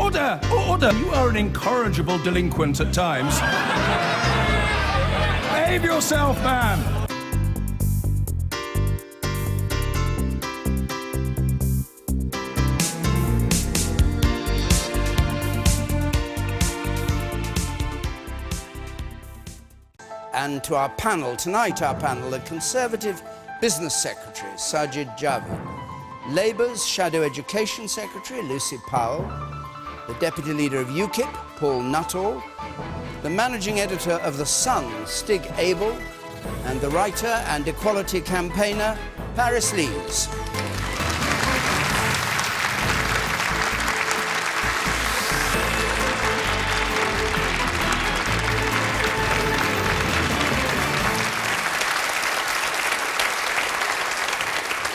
Order! Order! You are an incorrigible delinquent at times. Behave yourself, man! And to our panel, tonight our panel, the Conservative Business Secretary, Sajid Javid, Labour's Shadow Education Secretary, Lucy Powell, the Deputy Leader of UKIP, Paul Nuttall, the Managing Editor of The Sun, Stig Abell, and the writer and equality campaigner, Paris Lees.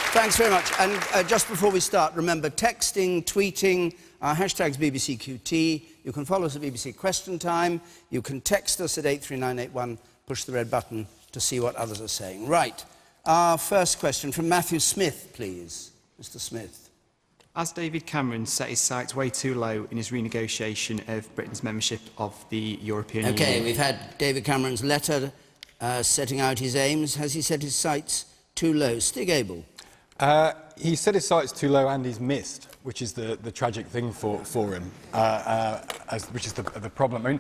Thanks very much. And just before we start, remember, texting, tweeting, our hashtag's BBCQT. You can follow us at BBC Question Time. You can text us at 83981, push the red button to see what others are saying. Right. Our first question from Matthew Smith, please. Mr. Smith. As David Cameron set his sights way too low in his renegotiation of Britain's membership of the European Union... OK, we've had David Cameron's letter setting out his aims. Has he set his sights too low? Stig Abell. He set his sights too low and he's missed, which is the tragic thing for him, which is the problem. I mean,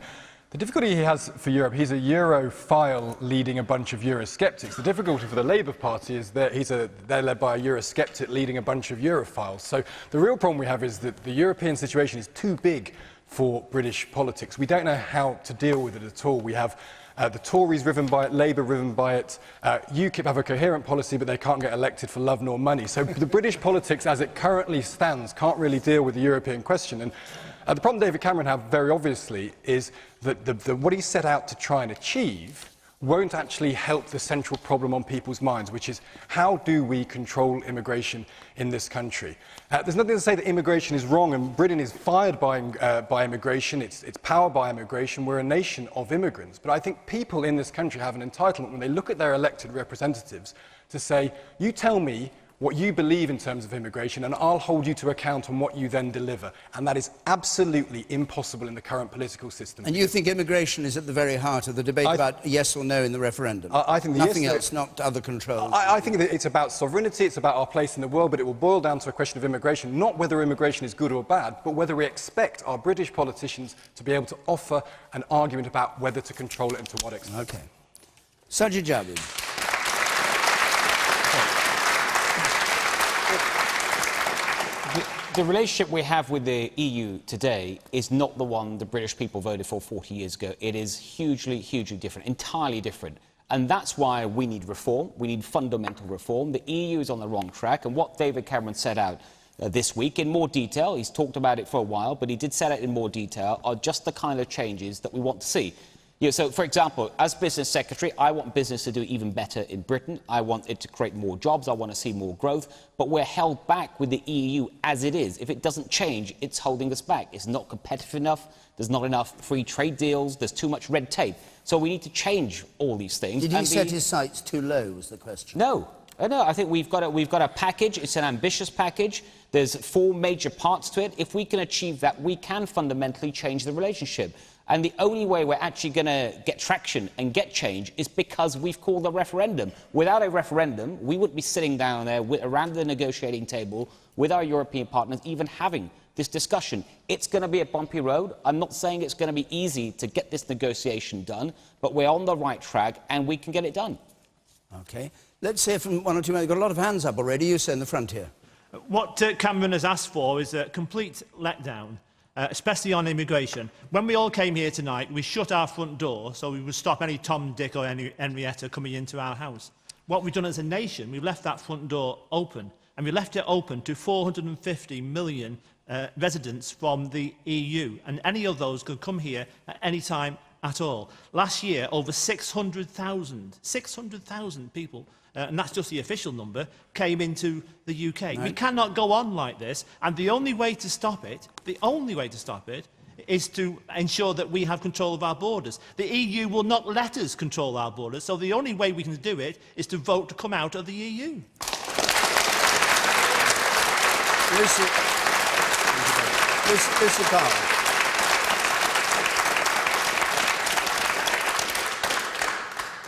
the difficulty he has for Europe, he's a Europhile leading a bunch of Eurosceptics. The difficulty for the Labour Party is that they're led by a Eurosceptic leading a bunch of Europhiles. So the real problem we have is that the European situation is too big for British politics. We don't know how to deal with it at all. We have the Tories riven by it, Labour riven by it, UKIP have a coherent policy but they can't get elected for love nor money. So the British politics as it currently stands can't really deal with the European question. And the problem David Cameron has very obviously is that what he set out to try and achieve won't actually help the central problem on people's minds, which is how do we control immigration in this country? There's nothing to say that immigration is wrong and Britain is fired by immigration, it's powered by immigration. We're a nation of immigrants. But I think people in this country have an entitlement when they look at their elected representatives to say, you tell me what you believe in terms of immigration, and I'll hold you to account on what you then deliver. And that is absolutely impossible in the current political system. And you think immigration is at the very heart of the debate about yes or no in the referendum? I think nothing else, not other controls. I think that it's about sovereignty, it's about our place in the world, but it will boil down to a question of immigration, not whether immigration is good or bad, but whether we expect our British politicians to be able to offer an argument about whether to control it and to what extent. OK. Sajid Javid. The relationship we have with the EU today is not the one the British people voted for 40 years ago. It is hugely, hugely different, entirely different. And that's why we need reform. We need fundamental reform. The EU is on the wrong track. And what David Cameron set out this week in more detail, he's talked about it for a while, but he did set out in more detail, are just the kind of changes that we want to see. You know, so, for example, as Business Secretary, I want business to do even better in Britain. I want it to create more jobs. I want to see more growth. But we're held back with the EU as it is. If it doesn't change, it's holding us back. It's not competitive enough. There's not enough free trade deals. There's too much red tape. So we need to change all these things. Did he set his sights too low, was the question? No. No, I think we've got a package. It's an ambitious package. There's 4 major parts to it. If we can achieve that, we can fundamentally change the relationship. And the only way we're actually going to get traction and get change is because we've called a referendum. Without a referendum, we wouldn't be sitting down there around the negotiating table with our European partners, even having this discussion. It's going to be a bumpy road. I'm not saying it's going to be easy to get this negotiation done, but we're on the right track and we can get it done. OK. Let's hear from one or two men. We've got a lot of hands up already. You say in the front here. What Cameron has asked for is a complete letdown. Especially on immigration. When we all came here tonight, we shut our front door so we would stop any Tom, Dick or any Henrietta coming into our house. What we've done as a nation, we've left that front door open, and we left it open to 450 million residents from the EU, and any of those could come here at any time at all. Last year, over 600,000 people, and that's just the official number, came into the UK. Right. We cannot go on like this, and the only way to stop it, is to ensure that we have control of our borders. The EU will not let us control our borders, so the only way we can do it is to vote to come out of the EU. Lucy Powell.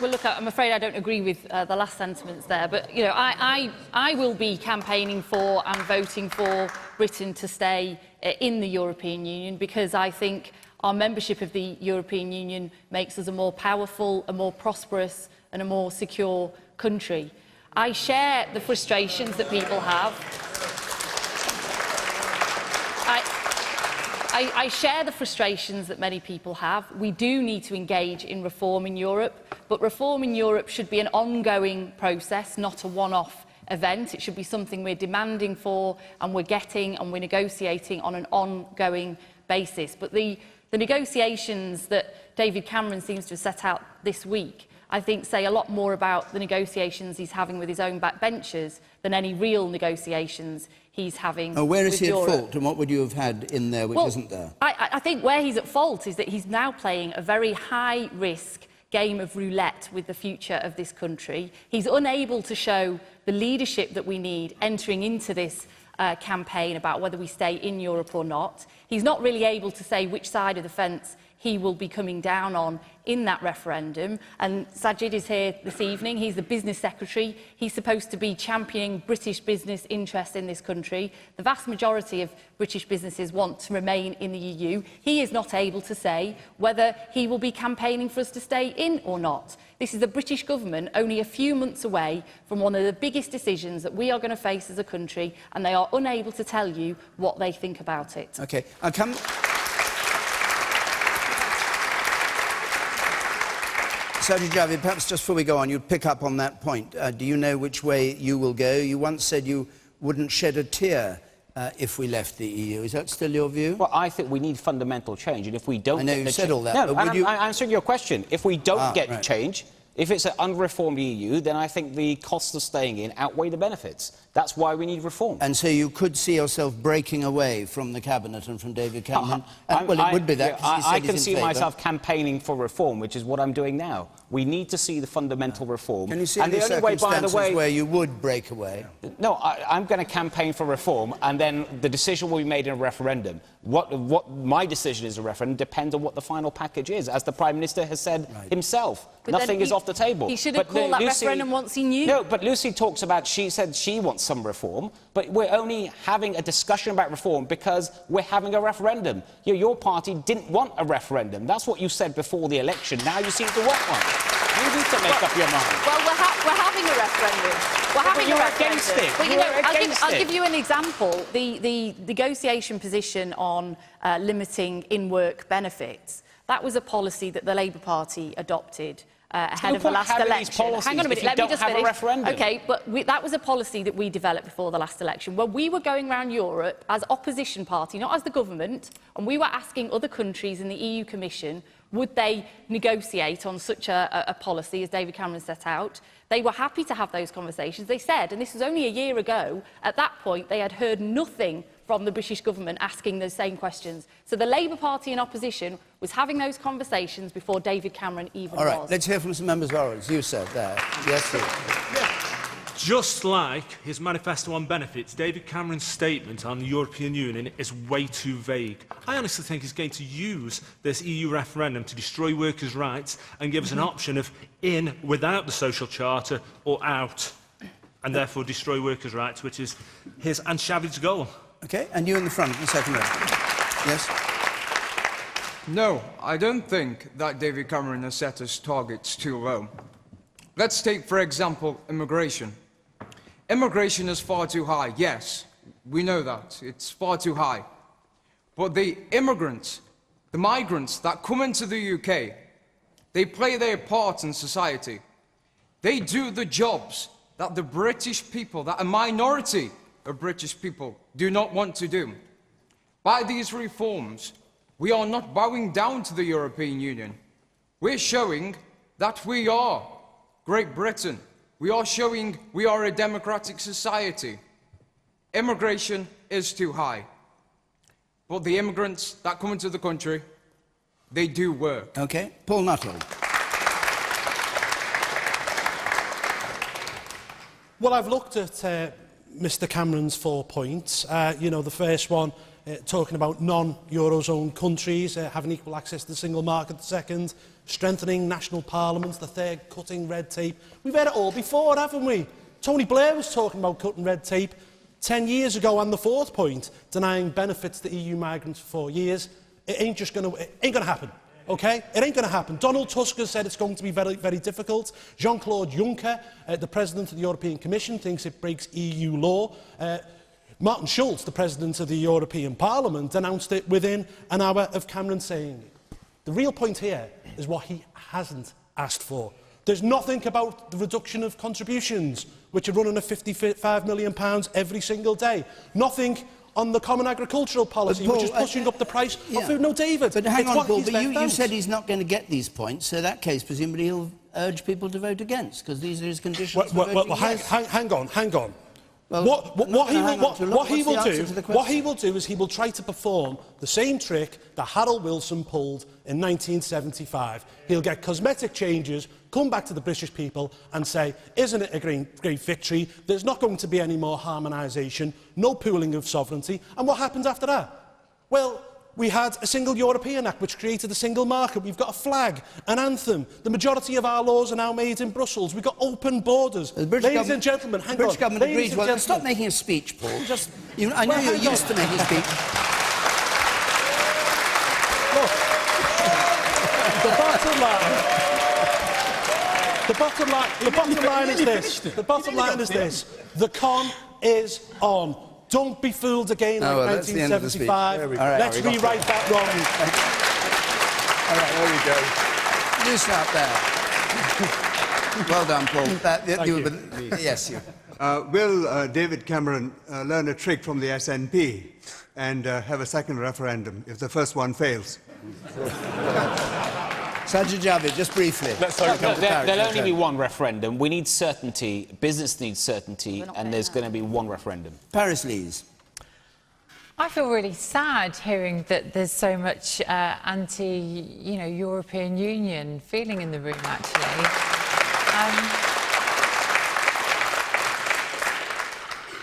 Well, look, I'm afraid I don't agree with the last sentiments there, but, you know, I will be campaigning for and voting for Britain to stay in the European Union, because I think our membership of the European Union makes us a more powerful, a more prosperous and a more secure country. I share the frustrations that people have. I share the frustrations that many people have. We do need to engage in reform in Europe, but reform in Europe should be an ongoing process, not a one-off event. It should be something we're demanding for and we're getting and we're negotiating on an ongoing basis. But the negotiations that David Cameron seems to have set out this week, I think, say a lot more about the negotiations he's having with his own backbenchers than any real negotiations he's having with Europe. Where is he at fault, and what would you have had in there which isn't there? I think where he's at fault is that he's now playing a very high-risk game of roulette with the future of this country. He's unable to show the leadership that we need entering into this campaign about whether we stay in Europe or not. He's not really able to say which side of the fence he will be coming down on in that referendum. And Sajid is here this evening. He's the business secretary. He's supposed to be championing British business interests in this country. The vast majority of British businesses want to remain in the EU. He is not able to say whether he will be campaigning for us to stay in or not. This is the British government only a few months away from one of the biggest decisions that we are going to face as a country, and they are unable to tell you what they think about it. OK, I'll come... Sajid Javid, perhaps just before we go on, you'd pick up on that point. Do you know which way you will go? You once said you wouldn't shed a tear if we left the EU. Is that still your view? Well, I think we need fundamental change, and if we don't... I know you said all that, no, but would you... I'm answering your question. If we don't get right. change, if it's an unreformed EU, then I think the costs of staying in outweigh the benefits. That's why we need reform. And so you could see yourself breaking away from the Cabinet and from David Cameron? Well, it would be that, because he said I he's can in see favour. myself campaigning for reform, which is what I'm doing now. We need to see the fundamental reform. Can you see and any the only way, by the circumstances way, where you would break away? No, I'm going to campaign for reform, and then the decision will be made in a referendum. What my decision is a referendum depends on what the final package is, as the Prime Minister has said himself. But nothing is off the table. He should have called that referendum once he knew. No, but Lucy talks about, she said she wants some reform, but we're only having a discussion about reform because we're having a referendum. Your party didn't want a referendum. That's what you said before the election. Now you seem to want one. You need to make up your mind. Well, we're having a referendum. We're having a referendum. Against it. But, you know, I'll give you an example. The negotiation position on limiting in-work benefits, that was a policy that the Labour Party adopted ahead of the last election. Hang on a minute, let me just finish. OK, but that was a policy that we developed before the last election, where we were going around Europe as opposition party, not as the government, and we were asking other countries in the EU Commission, would they negotiate on such a policy as David Cameron set out? They were happy to have those conversations. They said, and this was only a year ago, at that point they had heard nothing from the British government asking those same questions. So the Labour Party in opposition was having those conversations before David Cameron even was. All right, let's hear from some members of ours. You said there. Yes, sir. Just like his manifesto on benefits, David Cameron's statement on the European Union is way too vague. I honestly think he's going to use this EU referendum to destroy workers' rights and give us an option of in without the social charter or out, and therefore destroy workers' rights, which is his and Javid's goal. OK, and you in the front, in the second row. Yes? No, I don't think that David Cameron has set his targets too low. Let's take, for example, immigration. Immigration is far too high, yes, we know that, it's far too high. But the immigrants, the migrants that come into the UK, they play their part in society. They do the jobs that the British people, that a minority of British people do not want to do. By these reforms, we are not bowing down to the European Union. We're showing that we are Great Britain. We are showing we are a democratic society. Immigration is too high. But the immigrants that come into the country, they do work. OK. Paul Nuttall. Well, I've looked at Mr Cameron's 4 points. You know, the first one, talking about non-Eurozone countries having equal access to the single market, the second, strengthening national parliaments, the third, cutting red tape. We've heard it all before, haven't we? Tony Blair was talking about cutting red tape 10 years ago, and the fourth point, denying benefits to EU migrants for 4 years. It ain't going to happen. Okay? It ain't going to happen. Donald Tusk has said it's going to be very, very difficult. Jean-Claude Juncker, the President of the European Commission, thinks it breaks EU law. Martin Schulz, the President of the European Parliament, announced it within an hour of Cameron saying it. The real point here is what he hasn't asked for. There's nothing about the reduction of contributions, which are running at £55 million every single day. Nothing on the common agricultural policy, Paul, which is pushing up the price of food. No, David. But hang on, Paul, but you said he's not going to get these points, so in that case, presumably he'll urge people to vote against, because these are his conditions for voting yes. Hang on. Well, what he will do is he will try to perform the same trick that Harold Wilson pulled in 1975. He'll get cosmetic changes, come back to the British people and say, isn't it a great victory? There's not going to be any more harmonisation, no pooling of sovereignty. And what happens after that? Well, we had a single European Act which created a single market. We've got a flag, an anthem. The majority of our laws are now made in Brussels. We've got open borders. Ladies and gentlemen, hang on. The British government agrees. Well, stop making a speech, Paul. I know you're used to making a speech. Look, the bottom line is this. The bottom line is this. The con is on. Don't be fooled again like 1975. Let's rewrite that wrong. All right, there we go. Loosen up there. Well done, Paul. Yes, you. Will David Cameron learn a trick from the SNP and have a second referendum if the first one fails? Sajid Javid, just briefly. There'll only be one referendum. We need certainty. Business needs certainty, and there's going to be one referendum. Paris Lees. I feel really sad hearing that there's so much European Union feeling in the room, actually.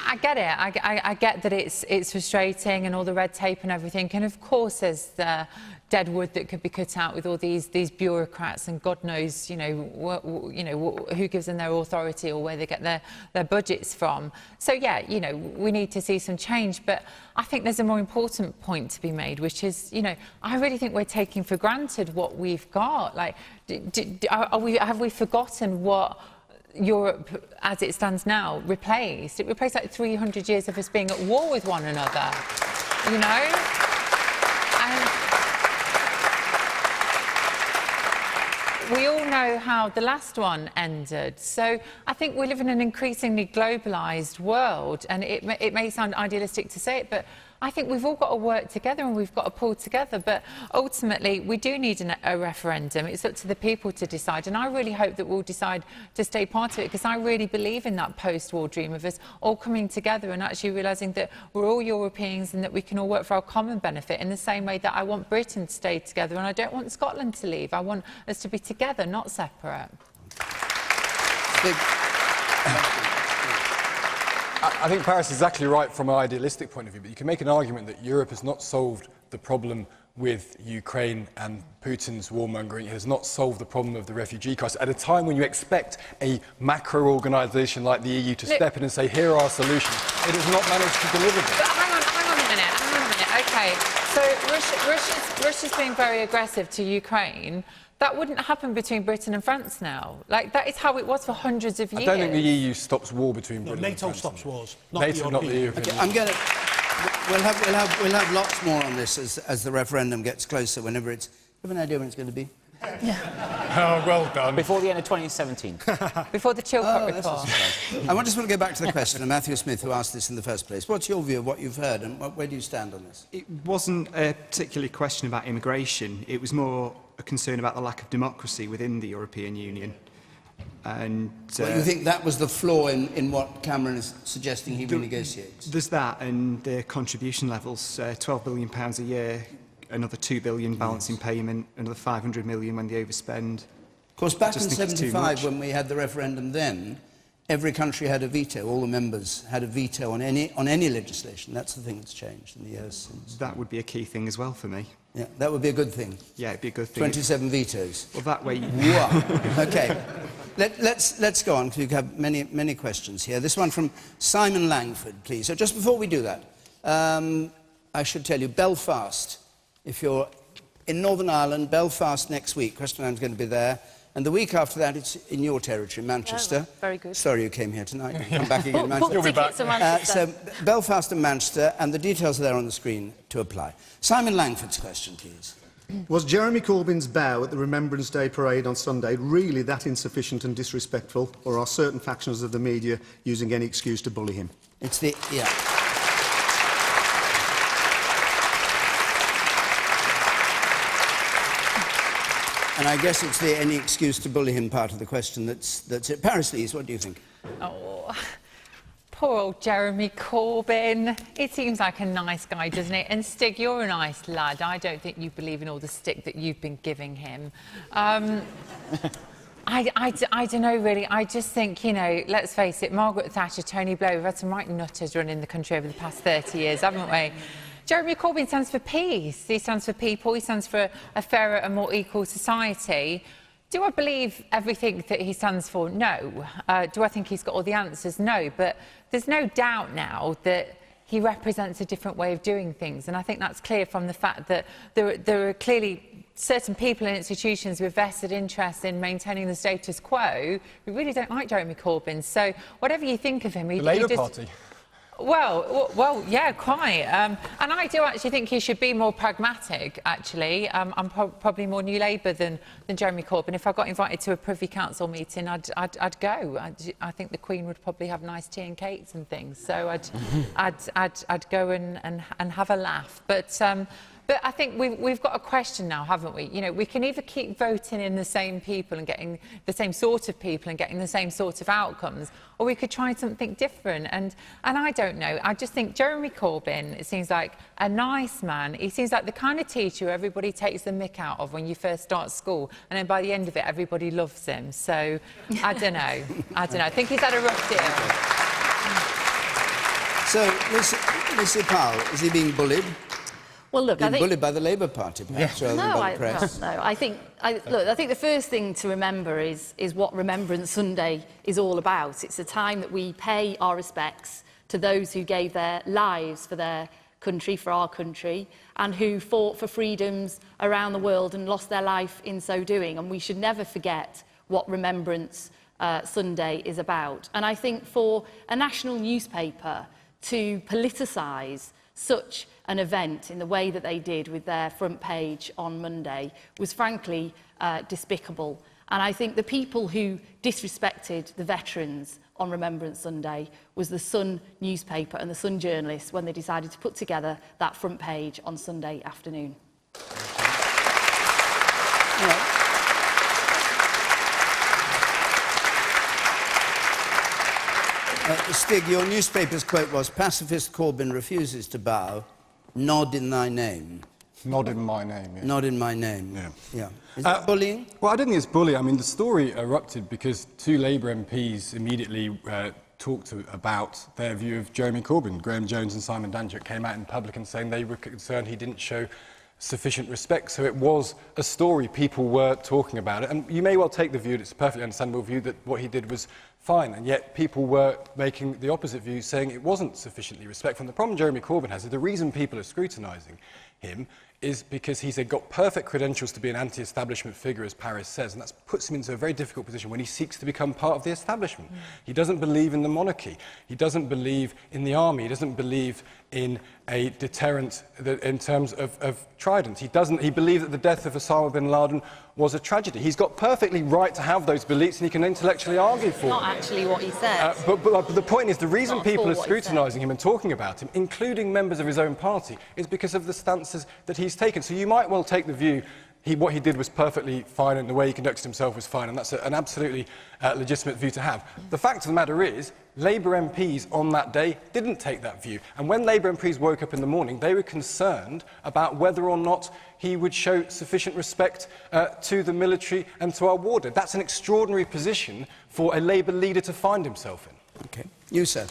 I get it. I get that it's frustrating and all the red tape and everything. And of course, there's the dead wood that could be cut out with all these bureaucrats, and God knows, who gives them their authority or where they get their budgets from. So yeah, we need to see some change. But I think there's a more important point to be made, which is, I really think we're taking for granted what we've got. Like, have we forgotten what Europe, as it stands now, replaced? It replaced like 300 years of us being at war with one another, And we all know how the last one ended. So I think we live in an increasingly globalised world, and it may sound idealistic to say it, but I think we've all got to work together and we've got to pull together. But ultimately, we do need a referendum. It's up to the people to decide. And I really hope that we'll decide to stay part of it, because I really believe in that post-war dream of us all coming together and actually realising that we're all Europeans and that we can all work for our common benefit, in the same way that I want Britain to stay together and I don't want Scotland to leave. I want us to be together, not separate. I think Paris is exactly right from an idealistic point of view, but you can make an argument that Europe has not solved the problem with Ukraine and Putin's warmongering. It has not solved the problem of the refugee crisis at a time when you expect a macro organisation like the EU to step in and say, here are our solutions. It has not managed to deliver them. But hang on a minute. OK, so Russia's being very aggressive to Ukraine. That wouldn't happen between Britain and France now. Like, that is how it was for hundreds of years. I don't think the EU stops war between Britain and France. NATO stops wars, not NATO, not the European Union. I'm going to... We'll have lots more on this as the referendum gets closer, whenever it's... Do you have an idea when it's going to be? Oh, well done. Before the end of 2017. Before the Chilcot report. I just want to go back to the question of Matthew Smith, who asked this in the first place. What's your view of what you've heard, and where do you stand on this? It wasn't a particularly question about immigration. It was more a concern about the lack of democracy within the European Union. And well, you think that was the flaw in what Cameron is suggesting he renegotiates? There's that, and the contribution levels, £12 billion a year, another £2 billion balancing payment, another £500 million when they overspend. Of course, back in '75, when we had the referendum then, every country had a veto. All the members had a veto on any legislation. That's the thing that's changed in the years since. That would be a key thing as well for me. Yeah, that would be a good thing. Yeah, it'd be a good thing. 27 vetoes. Well, that way... Wow. OK. Let's go on, because you have many questions here. This one from Simon Langford, please. So just before we do that, I should tell you, Belfast, if you're in Northern Ireland, Belfast next week, Question Time's going to be there. And the week after that, it's in your territory, Manchester. Oh, very good. Sorry you came here tonight. Come back again, Manchester. You'll be back. So Belfast and Manchester, and the details are there on the screen to apply. Simon Langford's question, please. Was Jeremy Corbyn's bow at the Remembrance Day parade on Sunday really that insufficient and disrespectful, or are certain factions of the media using any excuse to bully him? It's the... yeah. And I guess it's the any excuse to bully him part of the question that's it. Paris, Lees, what do you think? Oh, poor old Jeremy Corbyn. It seems like a nice guy, doesn't it? And Stig, you're a nice lad. I don't think you believe in all the stick that you've been giving him. I don't know, really. I just think, you know, let's face it, Margaret Thatcher, Tony Blair, we've had some right nutters running the country over the past 30 years, haven't we? Jeremy Corbyn stands for peace. He stands for people. He stands for a fairer and more equal society. Do I believe everything that he stands for? No. Do I think he's got all the answers? No. But there's no doubt now that he represents a different way of doing things. And I think that's clear from the fact that there are clearly certain people and institutions with vested interest in maintaining the status quo who really don't like Jeremy Corbyn. So whatever you think of him, the Labour Party. Well, yeah, quite. And I do actually think he should be more pragmatic, actually. I'm probably more New Labour than Jeremy Corbyn. If I got invited to a Privy Council meeting, I'd go. I think the Queen would probably have nice tea and cakes and things. So I'd go and have a laugh. But I think we've got a question now, haven't we? You know, we can either keep voting in the same people and getting the same sort of people and getting the same sort of outcomes, or we could try something different. And I don't know. I just think Jeremy Corbyn, it seems like a nice man. He seems like the kind of teacher everybody takes the mick out of when you first start school, and then by the end of it, everybody loves him. So I don't know. I think he's had a rough deal. So, Lucy Powell, is he being bullied? Well, look, being bullied by the Labour Party, perhaps, rather than by the press. No, I think the first thing to remember is what Remembrance Sunday is all about. It's a time that we pay our respects to those who gave their lives for their country, for our country, and who fought for freedoms around the world and lost their life in so doing. And we should never forget what Remembrance Sunday is about. And I think for a national newspaper to politicise such an event in the way that they did with their front page on Monday was frankly despicable. And I think the people who disrespected the veterans on Remembrance Sunday was the Sun newspaper and the Sun journalists when they decided to put together that front page on Sunday afternoon. Stig, your newspaper's quote was, "Pacifist Corbyn refuses to bow. Nod in thy name." Nod in my name, yeah. Nod in my name. Yeah. Is that bullying? Well, I don't think it's bullying. I mean, the story erupted because two Labour MPs immediately talked about their view of Jeremy Corbyn. Graham Jones and Simon Danczuk came out in public and saying they were concerned he didn't show sufficient respect. So it was a story, people were talking about it. And you may well take the view, it's a perfectly understandable view, that what he did was fine, and yet people were making the opposite view, saying it wasn't sufficiently respectful. And the problem Jeremy Corbyn has is the reason people are scrutinising him is because he's got perfect credentials to be an anti-establishment figure, as Paris says, and that puts him into a very difficult position when he seeks to become part of the establishment. He doesn't believe in the monarchy. He doesn't believe in the army. He doesn't believe in a deterrent in terms of trident. He believes that the death of Osama bin Laden was a tragedy. He's got perfectly right to have those beliefs, and he can intellectually argue for them. Not actually what he said. But the point is, the reason people are scrutinising him and talking about him, including members of his own party, is because of the stances that he's taken. So you might well take the view what he did was perfectly fine and the way he conducted himself was fine, and that's an absolutely legitimate view to have. The fact of the matter is, Labour MPs on that day didn't take that view. And when Labour MPs woke up in the morning, they were concerned about whether or not he would show sufficient respect to the military and to our warder. That's an extraordinary position for a Labour leader to find himself in. Okay. You, sir.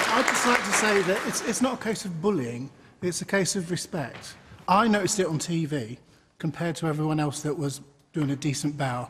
I'd just like to say that it's not a case of bullying, it's a case of respect. I noticed it on TV compared to everyone else that was doing a decent bow.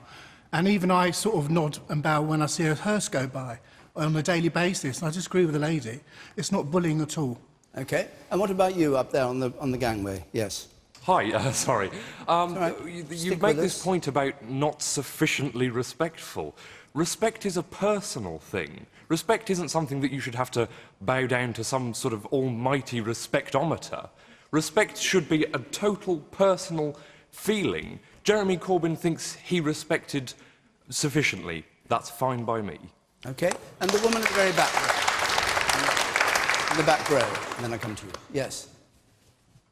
And even I sort of nod and bow when I see a hearse go by on a daily basis. And I just agree with the lady. It's not bullying at all. Okay. And what about you up there on the gangway? Yes. Hi, sorry. Right. You make this point about not sufficiently respectful. Respect is a personal thing. Respect isn't something that you should have to bow down to some sort of almighty respectometer. Respect should be a total personal feeling. Jeremy Corbyn thinks he respected sufficiently. That's fine by me. Okay. And the woman at the very back. In the back row. And then I come to you. Yes.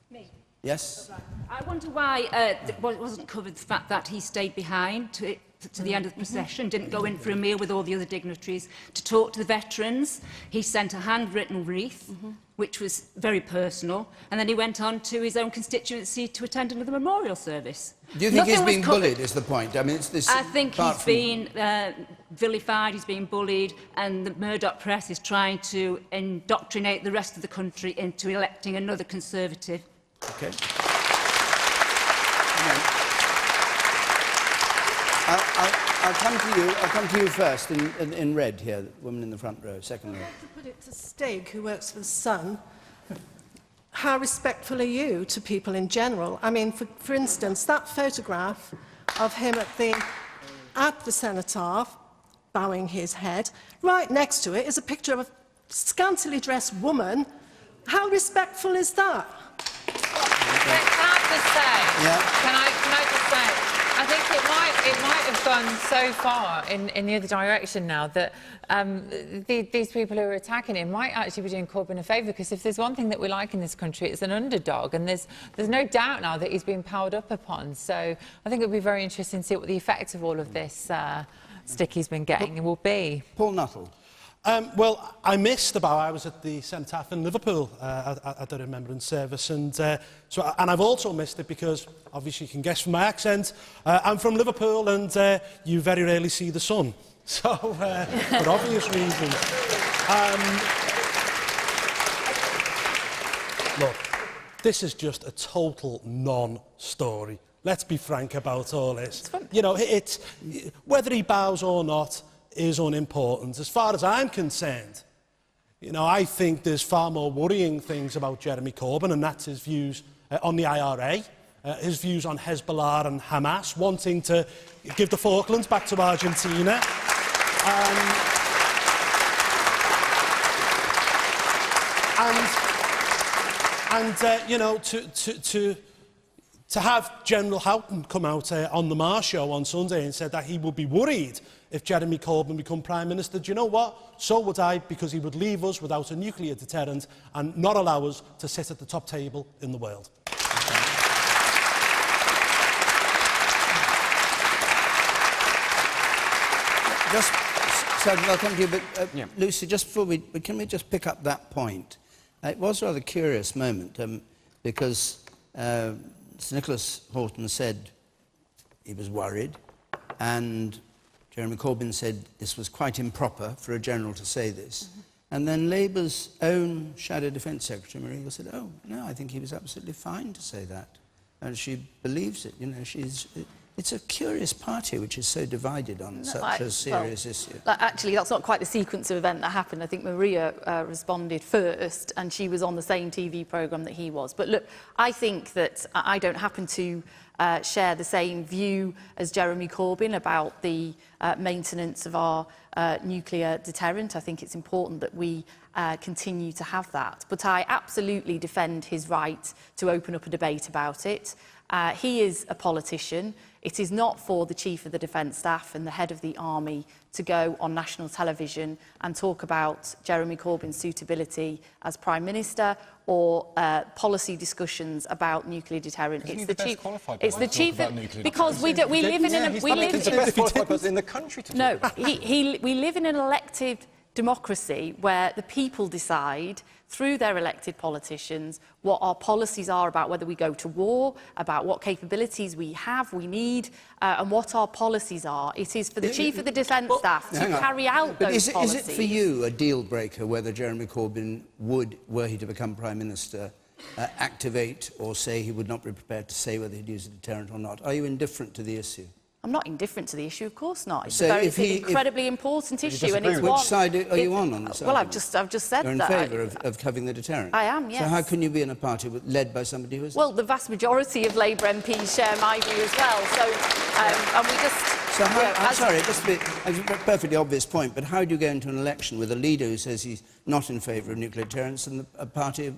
Me? Yes? I wonder why it wasn't covered the fact that he stayed behind to the end of the procession, didn't go in for a meal with all the other dignitaries to talk to the veterans. He sent a handwritten wreath, which was very personal, and then he went on to his own constituency to attend another memorial service. Do you think he's being bullied, is the point? I mean, it's this... I think he's been vilified, he's been bullied, and the Murdoch press is trying to indoctrinate the rest of the country into electing another Conservative. Okay. I'll come to you. I'll come to you first in red here, the woman in the front row, second row. I'd like to put it to Stig, who works for The Sun. How respectful are you to people in general? I mean, for instance, that photograph of him at the cenotaph, bowing his head, right next to it is a picture of a scantily dressed woman. How respectful is that? Can I just say? Yeah. Can I just say? I think it might have gone so far in the other direction now that these people who are attacking him might actually be doing Corbyn a favour, because if there's one thing that we like in this country, it's an underdog, and there's no doubt now that he's been powered up upon. So I think it'll be very interesting to see what the effect of all of this stick he's been getting will be. Paul Nuttall. Well, I missed the bow. I was at the Cenotaph in Liverpool at the Remembrance Service, and I've also missed it because, obviously, you can guess from my accent, I'm from Liverpool, and you very rarely see the sun. So, for obvious reasons. Look, this is just a total non-story. Let's be frank about all this. You know, it's whether he bows or not is unimportant. As far as I'm concerned, you know, I think there's far more worrying things about Jeremy Corbyn, and that's his views on the IRA, his views on Hezbollah and Hamas, wanting to give the Falklands back to Argentina. You know, to have General Houghton come out on the Marr show on Sunday and said that he would be worried if Jeremy Corbyn become Prime Minister, do you know what? So would I, because he would leave us without a nuclear deterrent and not allow us to sit at the top table in the world. Just, Sajid, I'll come to you, but Lucy, just before can we just pick up that point? It was a rather curious moment because Sir Nicholas Horton said he was worried, and Jeremy Corbyn said this was quite improper for a general to say this. And then Labour's own Shadow Defence Secretary, Marie Eagle, said, oh, no, I think he was absolutely fine to say that. And she believes it, you know, it's a curious party which is so divided on such a serious issue. Actually, that's not quite the sequence of events that happened. I think Maria responded first, and she was on the same TV programme that he was. But look, I think that I don't happen to share the same view as Jeremy Corbyn about the maintenance of our nuclear deterrent. I think it's important that we continue to have that. But I absolutely defend his right to open up a debate about it. He is a politician. It is not for the Chief of the Defence Staff and the Head of the Army to go on national television and talk about Jeremy Corbyn's suitability as Prime Minister or policy discussions about nuclear deterrent. It's the chief qualified. It's the chief because we live in an we live in the best qualified person in the country to no we live in an elected democracy where the people decide through their elected politicians what our policies are about whether we go to war, about what capabilities we need, and what our policies are. It is for the Chief of the Defence Staff to carry out those policies. Is it for you a deal breaker whether Jeremy Corbyn would, were he to become Prime Minister, activate or say he would not be prepared to say whether he'd use a deterrent or not? Are you indifferent to the issue? I'm not indifferent to the issue, of course not. It's, so it's an incredibly important issue, and it's Which side are you on this? Well, I've just said You're in that. favour of having the deterrent. I am, yes. So how can you be in a party led by somebody who is? Well, the vast majority of Labour MPs share my view as well. So, and we just. So how, I'm sorry, just a perfectly obvious point, but how do you go into an election with a leader who says he's not in favour of nuclear deterrence and a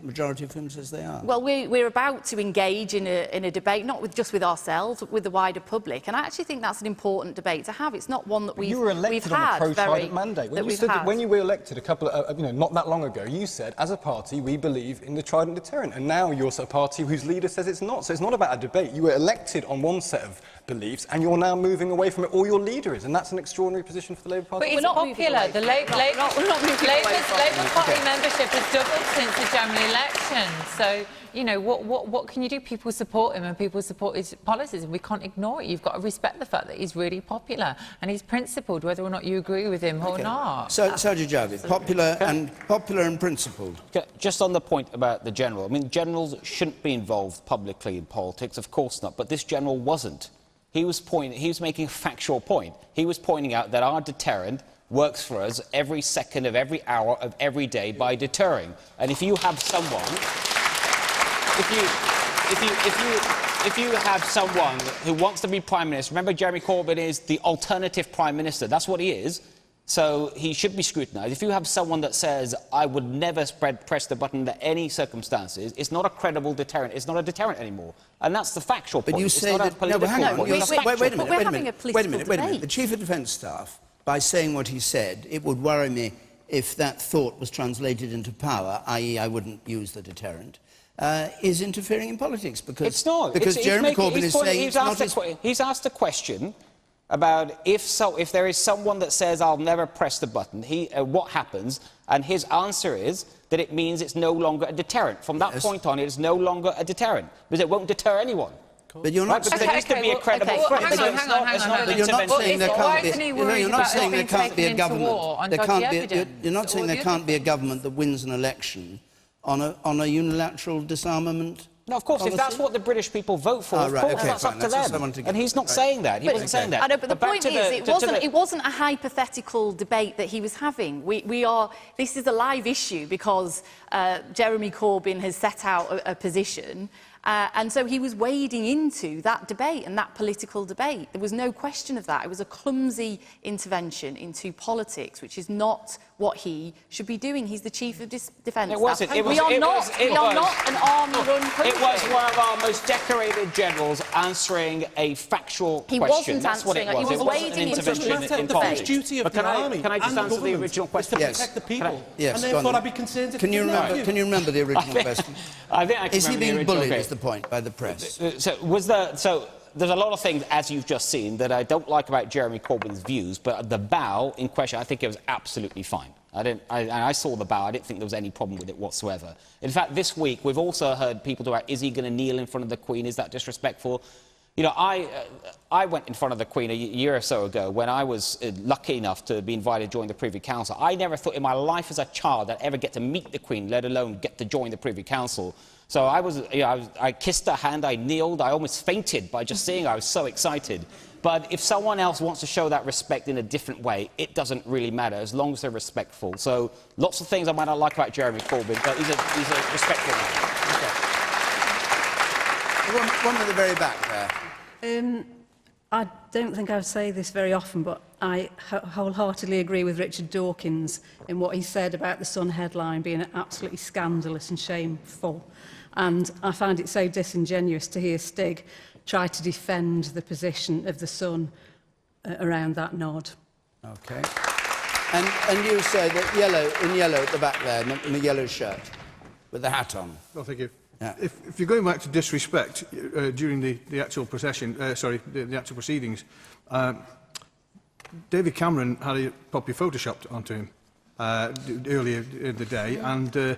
majority of whom says they are? Well, we're about to engage in a debate, not just with ourselves, but with the wider public. And I actually think that's an important debate to have. It's not one that we've had. You were elected on a pro-Trident mandate. When you were elected a couple of, not that long ago, you said, as a party, we believe in the Trident deterrent. And now you're a party whose leader says it's not. So it's not about a debate. You were elected on one set of beliefs, and you're now moving away from it. All your leader is, and that's an extraordinary position for the Labour Party. But it's popular. The Labour Party membership has doubled since the general election. So, what can you do? People support him, and people support his policies, and we can't ignore it. You've got to respect the fact that he's really popular and he's principled, whether or not you agree with him or not. So, Sajid Javid, popular and principled. Just on the point about the general, I mean, generals shouldn't be involved publicly in politics, of course not. But this general wasn't. He was making a factual point. He was pointing out that our deterrent works for us every second of every hour of every day by deterring. And if you have someone, if you have someone who wants to be Prime Minister, remember Jeremy Corbyn is the alternative Prime Minister. That's what he is. So he should be scrutinised. If you have someone that says, I would never press the button under any circumstances, it's not a credible deterrent. It's not a deterrent anymore. And that's the factual point. But you say that... No, but hang on. Wait a minute. The Chief of Defence Staff, by saying what he said, it would worry me if that thought was translated into power, i.e. I wouldn't use the deterrent, is interfering in politics. Because it's not. Because Jeremy Corbyn is saying... He's asked a question about if there is someone that says, I'll never press the button, what happens? And his answer is that it means it's no longer a deterrent. From that point on, it is no longer a deterrent, because it won't deter anyone. But you're not saying there needs to be a credible threat. Hang on. You're not saying there can't be a government. You're not saying there can't be a government that wins an election on a unilateral disarmament. No, of course, if that's what the British people vote for, of course, that's up to them. And he's not saying that. He wasn't saying that. I know, but the point is, it wasn't a hypothetical debate that he was having. This is a live issue because Jeremy Corbyn has set out a position. And so he was wading into that debate and that political debate. There was no question of that. It was a clumsy intervention into politics, which is not what he should be doing. He's the Chief of Defence. It wasn't. We are not an army-run country. It was one of our most decorated generals answering a factual question. He wasn't That's answering. what it was. He was wading into in politics. Duty of the army can I just answer the original question? To protect the people. Yes, and therefore I'd be concerned if Can you remember the original question? I think I can Is he remember being the bullied, original is the point, by the press? So there's a lot of things, as you've just seen, that I don't like about Jeremy Corbyn's views, but the bow in question, I think it was absolutely fine. I saw the bow. I didn't think there was any problem with it whatsoever. In fact, this week, we've also heard people talk about, is he going to kneel in front of the Queen? Is that disrespectful? You know, I went in front of the Queen a year or so ago when I was lucky enough to be invited to join the Privy Council. I never thought in my life as a child I'd ever get to meet the Queen, let alone get to join the Privy Council. So I kissed her hand, I kneeled, I almost fainted by just seeing her. I was so excited. But if someone else wants to show that respect in a different way, it doesn't really matter, as long as they're respectful. So lots of things I might not like about Jeremy Corbyn, but he's a respectful man. Okay. One at the very back there. I don't think I would say this very often, but I wholeheartedly agree with Richard Dawkins in what he said about the Sun headline being absolutely scandalous and shameful. And I find it so disingenuous to hear Stig try to defend the position of the Sun around that nod. Okay. And you say that in yellow at the back there, in the yellow shirt, with the hat on. Well, thank you. Yeah. If you're going back to disrespect during the actual procession, the actual proceedings, David Cameron had a copy photoshopped onto him earlier in the day, and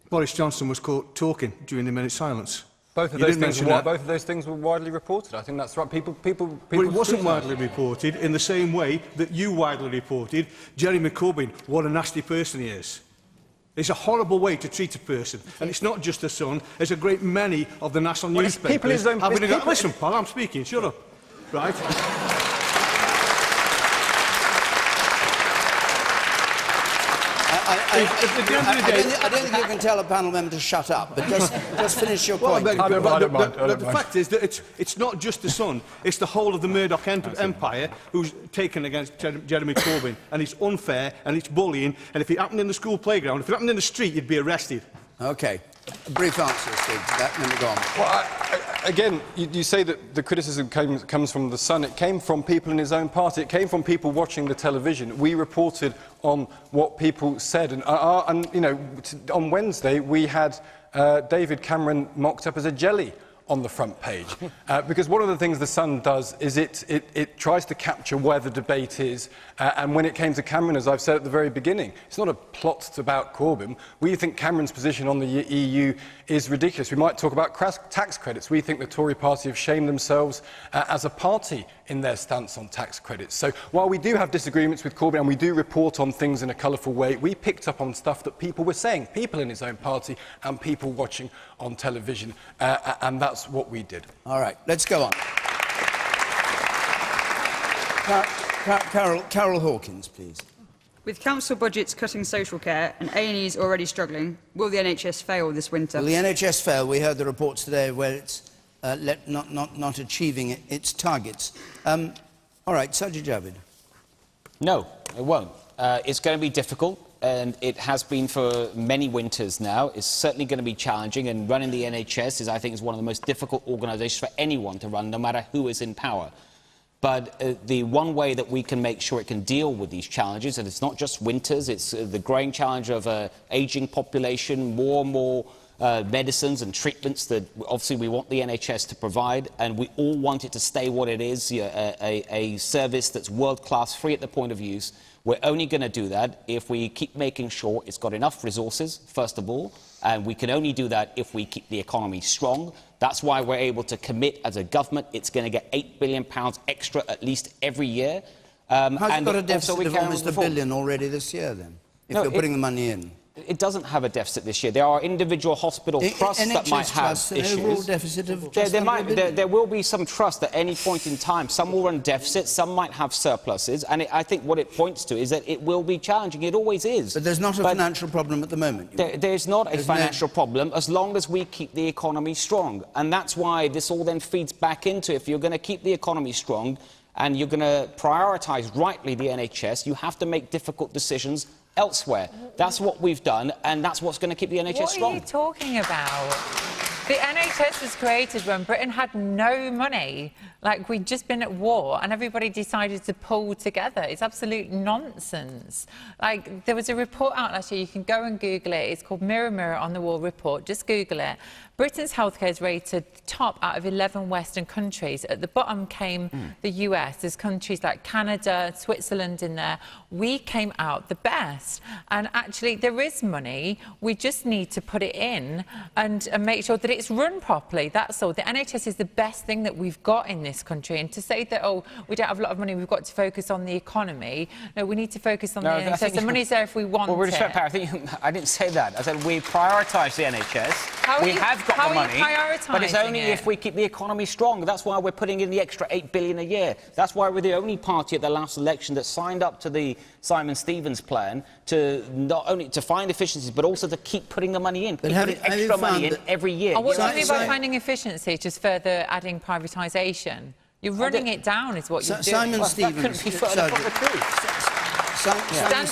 Boris Johnson was caught talking during the minute's silence. Both of those things were widely reported. I think that's right. People. Well, it wasn't widely reported in the same way that you widely reported Jeremy Corbyn. What a nasty person he is. It's a horrible way to treat a person, and it's not just the Sun. There's a great many of the national newspapers. Listen, pal, I'm speaking. Shut up. Right. I don't think you can tell a panel member to shut up, but just finish your point. The fact is that it's not just the Sun, it's the whole of the Murdoch empire who's taken against Jeremy Corbyn, and it's unfair, and it's bullying, and if it happened in the school playground, if it happened in the street, you'd be arrested. OK. A brief answer, Stig, to that, and then we're gone. Well, again, you say that the criticism comes from the Sun. It came from people in his own party. It came from people watching the television. We reported on what people said. And you know, on Wednesday, we had David Cameron mocked up as a jelly on the front page. Because one of the things the Sun does is it tries to capture where the debate is. And when it came to Cameron, as I've said at the very beginning, it's not a plot about Corbyn. We think Cameron's position on the EU is ridiculous. We might talk about tax credits. We think the Tory party have shamed themselves as a party in their stance on tax credits. So while we do have disagreements with Corbyn and we do report on things in a colourful way, we picked up on stuff that people were saying, people in his own party and people watching on television, and that's what we did. All right, let's go on. Carol Hawkins, please. With council budgets cutting social care and A&Es already struggling, will the NHS fail this winter? Will the NHS fail? We heard the reports today where it's not achieving its targets. All right, Sajid Javid. No, it won't. It's going to be difficult, and it has been for many winters now. It's certainly going to be challenging, and running the NHS I think, is one of the most difficult organisations for anyone to run, no matter who is in power. But the one way that we can make sure it can deal with these challenges, and it's not just winters, it's the growing challenge of an ageing population, more and more medicines and treatments that obviously we want the NHS to provide, and we all want it to stay what it is, a service that's world-class, free at the point of use. We're only going to do that if we keep making sure it's got enough resources, first of all, and we can only do that if we keep the economy strong. That's why we're able to commit as a government it's going to get £8 billion extra at least every year. How's it got a deficit of almost £1 billion already this year, then, if you're putting the money in? It doesn't have a deficit this year. There are individual hospital trusts that might have issues. An overall deficit of there will be some trust at any point in time. Some will run deficits, some might have surpluses, and I think what it points to is that it will be challenging. It always is. But there's not a financial problem at the moment. There's not a financial problem as long as we keep the economy strong. And that's why this all then feeds back into, if you're going to keep the economy strong and you're going to prioritise rightly the NHS, you have to make difficult decisions elsewhere. That's what we've done, and that's what's going to keep the NHS strong. What are you talking about? The NHS was created when Britain had no money. Like, we'd just been at war and everybody decided to pull together. It's absolute nonsense. Like, there was a report out last year, you can go and Google it. It's called Mirror Mirror on the Wall report. Just Google it. Britain's healthcare is rated top out of 11 Western countries. At the bottom came the US. There's countries like Canada, Switzerland in there. We came out the best. And actually, there is money. We just need to put it in and make sure that it's run properly. That's all. The NHS is the best thing that we've got in this country. And to say that, oh, we don't have a lot of money, we've got to focus on the economy. No, we need to focus on the NHS. The money's there if we want it. Well, with respect, I think I didn't say that. I said we prioritise the NHS. We have got the money, but it's only if we keep the economy strong. That's why we're putting in the extra £8 billion a year. That's why we're the only party at the last election that signed up to the Simon Stevens plan to not only to find efficiencies, but also to keep putting the money in, keep putting extra money in every year. And what do you mean by finding efficiency? Just further adding privatisation? You're running it down, is what you're doing. Simon Stevens. Standards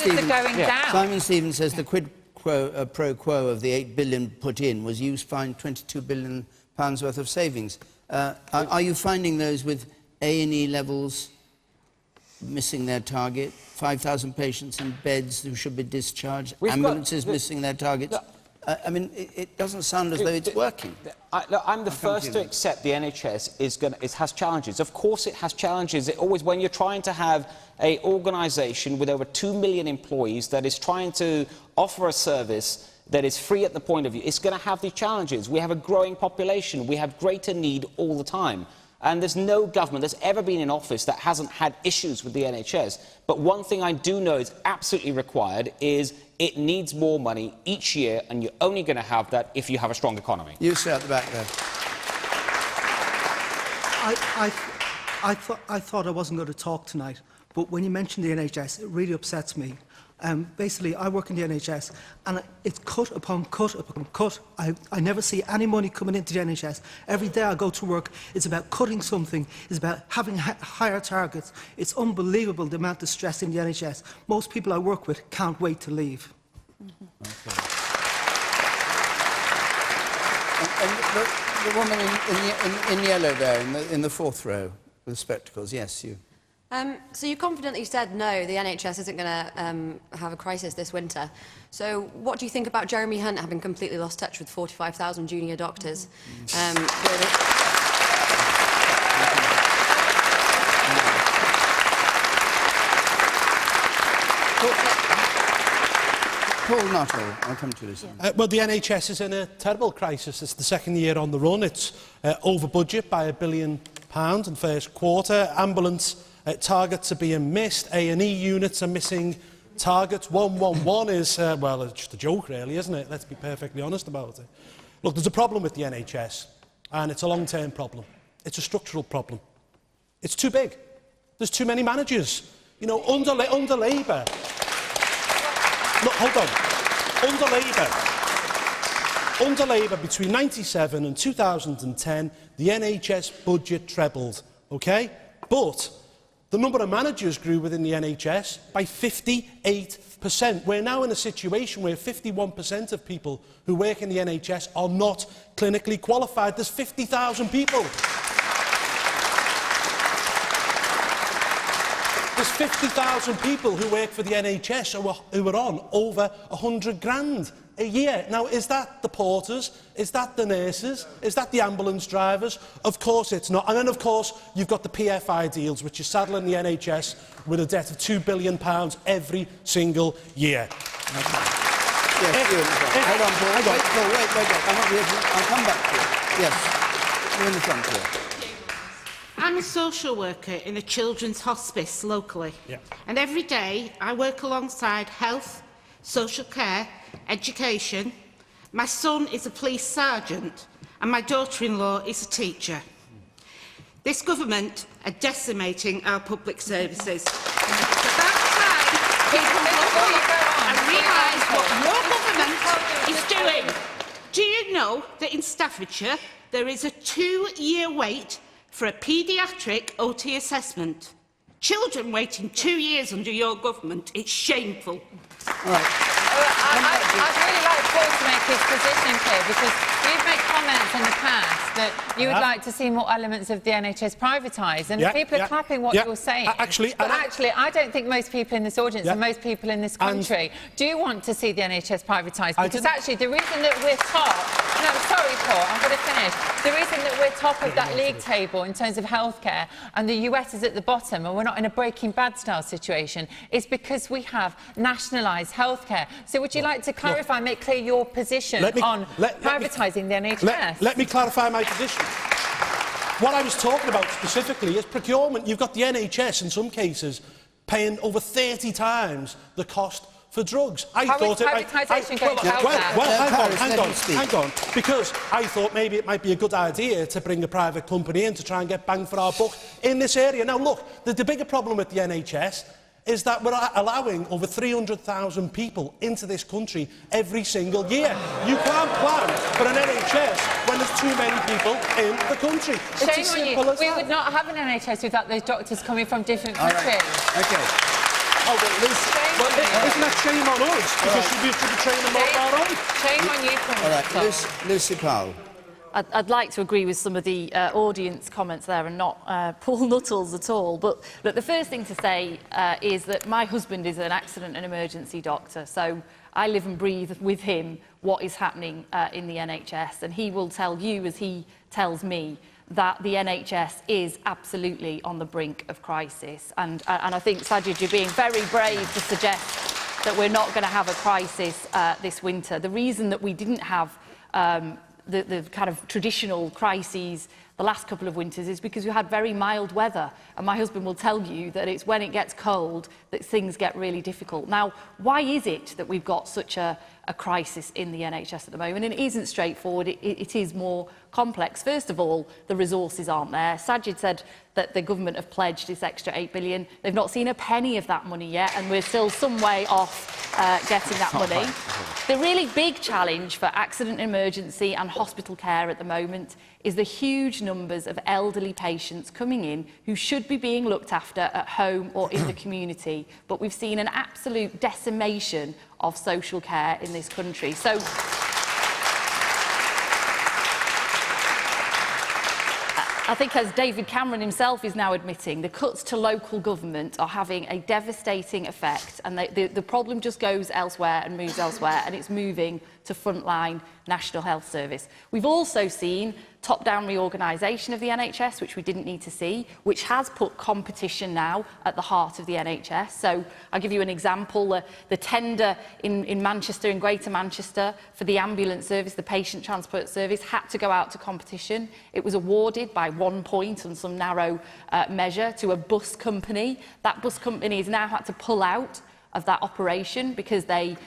are going down. Simon Stevens says the quid pro quo of the £8 billion put in was you find £22 billion worth of savings. Are you finding those with A&E levels missing their target, 5,000 patients in beds who should be discharged, We've got ambulances missing their targets. I mean, it doesn't sound as though it's working. Look, I'm the first to accept the NHS has challenges. Of course it has challenges. It always, when you're trying to have an organisation with over 2 million employees that is trying to offer a service that is free at the point of view, it's going to have these challenges. We have a growing population. We have greater need all the time. And there's no government that's ever been in office that hasn't had issues with the NHS. But one thing I do know is absolutely required is it needs more money each year, and you're only going to have that if you have a strong economy. You stay at the back there. I thought I wasn't going to talk tonight, but when you mentioned the NHS, it really upsets me. Basically, I work in the NHS, and it's cut upon cut upon cut. I never see any money coming into the NHS. Every day I go to work, it's about cutting something. It's about having higher targets. It's unbelievable the amount of stress in the NHS. Most people I work with can't wait to leave. Okay. And the woman in yellow there, in the fourth row, with the spectacles, yes, you. So you confidently said no, the NHS isn't going to have a crisis this winter. So what do you think about Jeremy Hunt having completely lost touch with 45,000 junior doctors? Paul Nuttall, I'll come to this. Well, the NHS is in a terrible crisis. It's the second year on the run. It's over budget by £1 billion in first quarter. Ambulance targets are being missed. A&E units are missing targets. 111 is, well, it's just a joke, really, isn't it? Let's be perfectly honest about it. Look, there's a problem with the NHS, and it's a long-term problem. It's a structural problem. It's too big. There's too many managers. You know, under Labour... Look, hold on. Under Labour, between 1997 and 2010, the NHS budget trebled, OK? But the number of managers grew within the NHS by 58%. We're now in a situation where 51% of people who work in the NHS are not clinically qualified. There's 50,000 people. There's 50,000 people who work for the NHS who are on over 100 grand a year. Now, is that the porters? Is that the nurses? Is that the ambulance drivers? Of course it's not. And then, of course, you've got the PFI deals, which is saddling the NHS with a debt of £2 billion every single year. Yes, hold on, Paul. Wait. I'll come back to you. Yes, you're in the front here. I'm a social worker in a children's hospice locally. Yeah. And every day I work alongside health, social care, education. My son is a police sergeant and my daughter-in-law is a teacher. This government are decimating our public services. It's about time people look up and realise what your government is doing. Do you know that in Staffordshire there is a 2-year wait for a paediatric OT assessment? Children waiting 2 years under your government. It's shameful. All right. I'd really like Paul to make his position clear, because you've made comments in the past that you would like to see more elements of the NHS privatised, and people are clapping what you're saying. Actually, I don't think most people in this audience and most people in this country do want to see the NHS privatised, because actually the reason that we're top... No, sorry, Paul, I'm going to finish. The reason that we're top of that league table in terms of healthcare and the US is at the bottom and we're not in a Breaking Bad style situation is because we have nationalised healthcare. So would you like to clarify, make clear your position on privatising the NHS? Let me clarify my position. What I was talking about specifically is procurement. You've got the NHS in some cases paying over 30 times the cost for drugs. Hang on, because I thought maybe it might be a good idea to bring a private company in to try and get bang for our buck in this area. Now, look, the bigger problem with the NHS is that we're allowing over 300,000 people into this country every single year. You can't plan for an NHS when there's too many people in the country. It's as simple as that. We would not have an NHS without those doctors coming from different countries. Right. Okay. Oh, well, isn't that shame on us? Because we should be training them on our own. Shame on you, All right, Lucy Powell. I'd like to agree with some of the audience comments there and not Paul Nuttall's at all. But look, the first thing to say is that my husband is an accident and emergency doctor, so I live and breathe with him what is happening in the NHS, and he will tell you, as he tells me, that the NHS is absolutely on the brink of crisis. And I think, Sajid, you're being very brave to suggest that we're not going to have a crisis this winter. The reason that we didn't have the kind of traditional crises the last couple of winters is because we had very mild weather, and my husband will tell you that it's when it gets cold that things get really difficult. Now, why is it that we've got such a crisis in the NHS at the moment? And it isn't straightforward, it is more complex. First of all, the resources aren't there. Sajid said that the government have pledged this extra £8 billion. They've not seen a penny of that money yet, and we're still some way off getting that money. The really big challenge for accident and emergency and hospital care at the moment is the huge numbers of elderly patients coming in who should be being looked after at home or in the community. But we've seen an absolute decimation of social care in this country. So I think, as David Cameron himself is now admitting, the cuts to local government are having a devastating effect, and the problem just goes elsewhere and moves elsewhere, and it's moving to frontline National Health Service. We've also seen top-down reorganisation of the NHS, which we didn't need to see, which has put competition now at the heart of the NHS. So I'll give you an example. The tender in Manchester, in Greater Manchester, for the ambulance service, the patient transport service, had to go out to competition. It was awarded by 1 point on some narrow measure to a bus company. That bus company has now had to pull out of that operation because they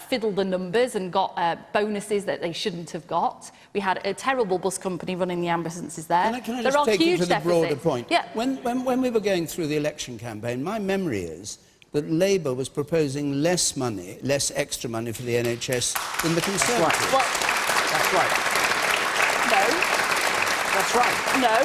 fiddled the numbers and got bonuses that they shouldn't have got. We had a terrible bus company running the ambulances there. Can I just take you to the broader point? Yeah. When we were going through the election campaign, my memory is that Labour was proposing less money, less extra money for the NHS than the Conservatives. Well, that's right. That's right. No,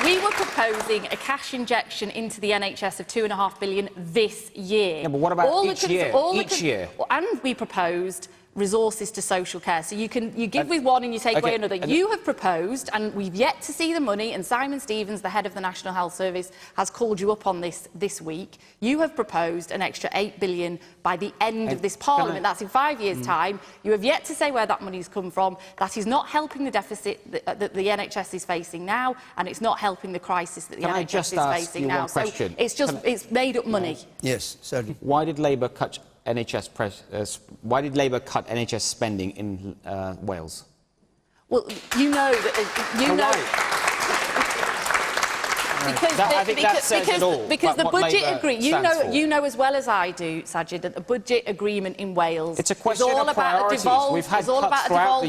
we were proposing a cash injection into the NHS of £2.5 billion this year. Yeah, but what about each year? Each year? And we proposed resources to social care. So you give with one and you take away another. You have proposed, and we've yet to see the money, and Simon Stevens, the head of the National Health Service, has called you up on this week. You have proposed an extra £8 billion by the end of this Parliament. That's in 5 years' time. You have yet to say where that money's come from. That is not helping the deficit that the NHS is facing now, and it's not helping the crisis that the NHS is facing now. So it's made up money. Yes, certainly. Why did Labour cut why did Labour cut NHS spending in Wales? Well, you know that because the budget agreement. You know as well as I do, Sajid, that the budget agreement in Wales is all about a devolved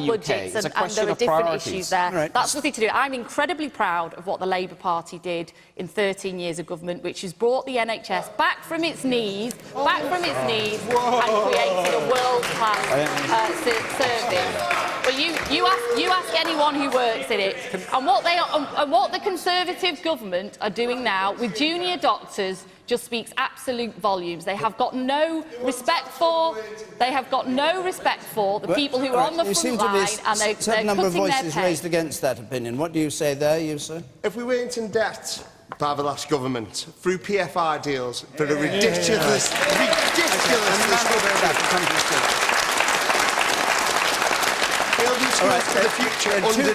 budget, and there are different issues there. Right. That's nothing to do. I'm incredibly proud of what the Labour Party did in 13 years of government, which has brought the NHS back from its knees, and created a world-class service. But you ask anyone who works in it, and what the Conservative government are doing now with junior doctors just speaks absolute volumes. They have got no respect for the people who are on the front line, and they're certain number of cutting voices their pay. raised against that opinion. What do you say there, you sir? If we weren't in debt by the last government through PFI deals for a ridiculous.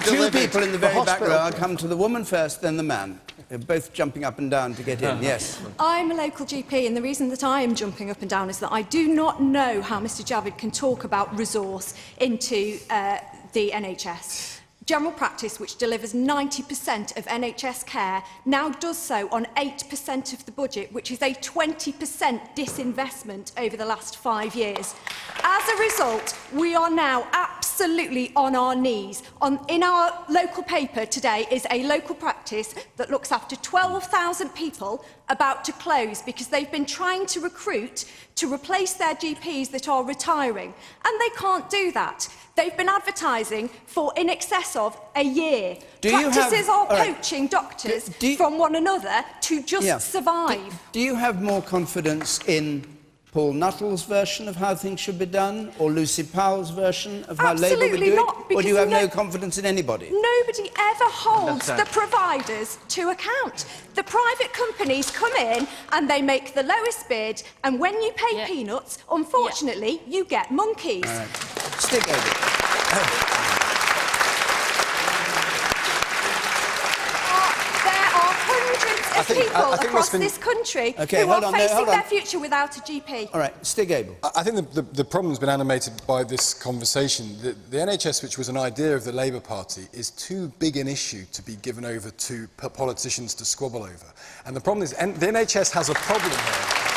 Two people in the very back row. I'll come to the woman first, then the man. They're both jumping up and down to get in. Yes. I'm a local GP, and the reason that I am jumping up and down is that I do not know how Mr Javid can talk about resource into the NHS. General practice, which delivers 90% of NHS care, now does so on 8% of the budget, which is a 20% disinvestment over the last 5 years. As a result, we are now absolutely on our knees. In our local paper today is a local practice that looks after 12,000 people about to close because they've been trying to recruit to replace their GPs that are retiring, and they can't do that. They've been advertising for in excess of a year. Practices are poaching doctors from one another to just survive. Do you have more confidence in Paul Nuttall's version of how things should be done, or Lucy Powell's version of how Labour would do not, it? Or do you have no confidence in anybody? Nobody ever holds the providers to account. The private companies come in and they make the lowest bid, and when you pay peanuts, unfortunately, you get monkeys. All right. Stig Abell. Of people across this country who are facing their future without a GP. All right, Stig Abell. I think the problem's been animated by this conversation. The NHS, which was an idea of the Labour Party, is too big an issue to be given over to politicians to squabble over. And the problem is, the NHS has a problem here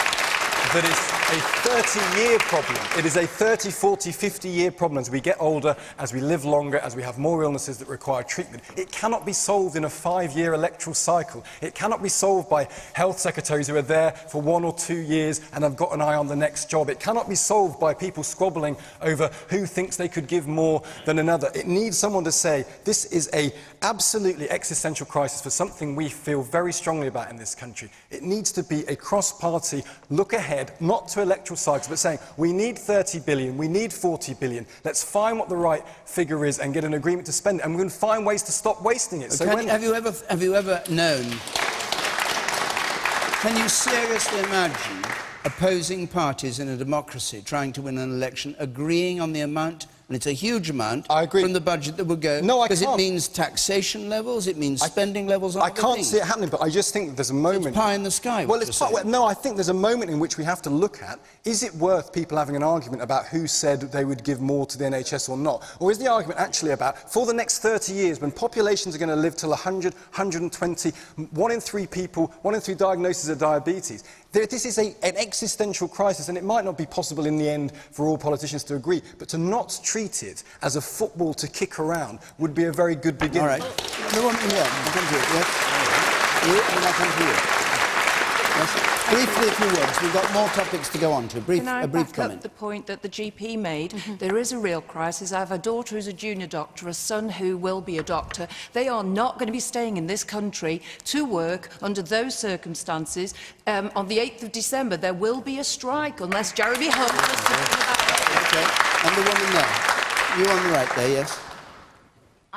that is a 30-year problem. It is a 30, 40, 50-year problem as we get older, as we live longer, as we have more illnesses that require treatment. It cannot be solved in a 5-year electoral cycle. It cannot be solved by health secretaries who are there for 1 or 2 years and have got an eye on the next job. It cannot be solved by people squabbling over who thinks they could give more than another. It needs someone to say, this is an absolutely existential crisis for something we feel very strongly about in this country. It needs to be a cross-party look ahead, not to electoral cycles, but saying we need 30 billion, we need 40 billion. Let's find what the right figure is and get an agreement to spend it, and we're going to find ways to stop wasting it. So Have you ever known? Can you seriously imagine opposing parties in a democracy trying to win an election agreeing on the amount? And it's a huge amount from the budget that will go. No, I can't. Because it means taxation levels, it means spending levels. I can't see it happening, but I just think that there's a moment. It's pie in the sky. Well, no, I think there's a moment in which we have to look at, is it worth people having an argument about who said they would give more to the NHS or not? Or is the argument actually about, for the next 30 years, when populations are going to live till 100, 120, 1 in 3 people, 1 in 3 diagnoses of diabetes, this is an existential crisis, and it might not be possible in the end for all politicians to agree, but to not treat it as a football to kick around would be a very good beginning. All right. The woman here, I'll come to you. Yes. You, and I'll come to you. Yes. Briefly, if you would. We've got more topics to go on to. A brief back comment. up the point that the GP made? There is a real crisis. I have a daughter who's a junior doctor, a son who will be a doctor. They are not going to be staying in this country to work under those circumstances. On the 8th of December, there will be a strike unless Jeremy Hunt does something about it. Okay. And the woman there. You on the right there, yes?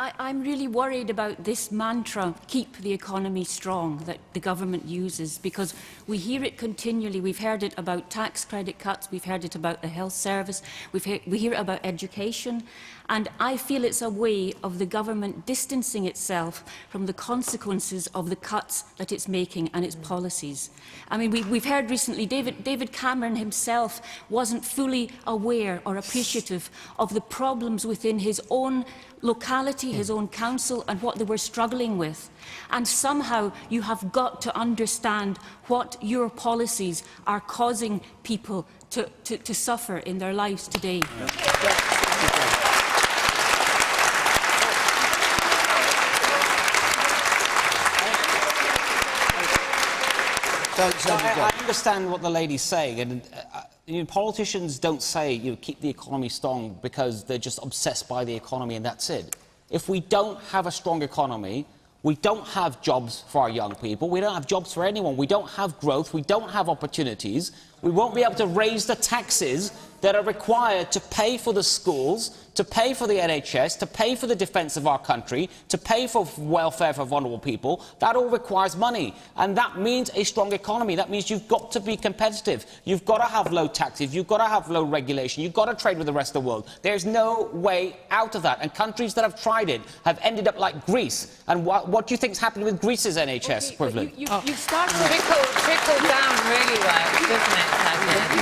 I'm really worried about this mantra, keep the economy strong, that the government uses, because we hear it continually. We've heard it about tax credit cuts, we've heard it about the health service, we hear it about education, and I feel it's a way of the government distancing itself from the consequences of the cuts that it's making and its policies. I mean, we've heard recently David Cameron himself wasn't fully aware or appreciative of the problems within his own locality, his own council, and what they were struggling with. And somehow you have got to understand what your policies are causing people to suffer in their lives today. I understand what the lady's saying, and politicians don't say keep the economy strong because they're just obsessed by the economy and that's it. If we don't have a strong economy, we don't have jobs for our young people, we don't have jobs for anyone, we don't have growth, we don't have opportunities, we won't be able to raise the taxes that are required to pay for the schools, to pay for the NHS, to pay for the defence of our country, to pay for welfare for vulnerable people. That all requires money. And that means a strong economy. That means you've got to be competitive. You've got to have low taxes. You've got to have low regulation. You've got to trade with the rest of the world. There's no way out of that. And countries that have tried it have ended up like Greece. And what do you think's happened with Greece's NHS equivalent? You've started to trickle down really well, doesn't it?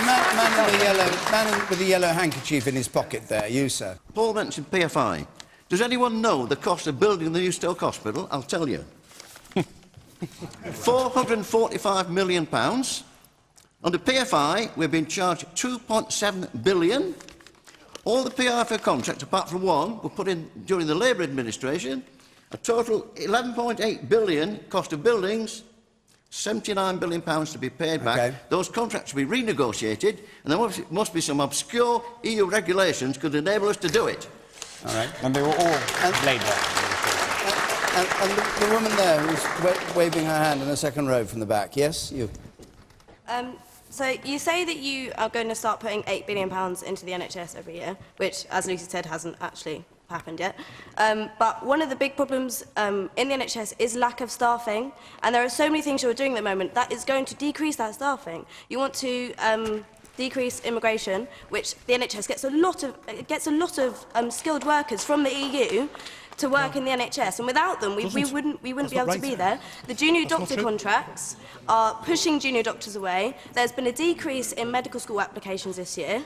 Man with the yellow handkerchief in his pocket there, you, sir. Paul mentioned PFI. Does anyone know the cost of building the new Stoke Hospital? I'll tell you. £445 million. Under PFI, we've been charged £2.7 billion. All the PFI contracts, apart from one, were put in during the Labour administration. A total £11.8 billion cost of buildings, £79 billion to be paid back. Okay. Those contracts will be renegotiated, and there must be some obscure EU regulations that could enable us to do it. All right. And they were all Labour. And the woman there who's waving her hand in the second row from the back, yes? You. So you say that you are going to start putting £8 billion into the NHS every year, which, as Lucy said, hasn't actually happened yet. But one of the big problems in the NHS is lack of staffing, and there are so many things you're doing at the moment that is going to decrease that staffing. You want to decrease immigration, which the NHS gets a lot of skilled workers from the EU to work in the NHS, and without them, we wouldn't be able to be there. The junior doctor contracts are pushing junior doctors away. There's been a decrease in medical school applications this year,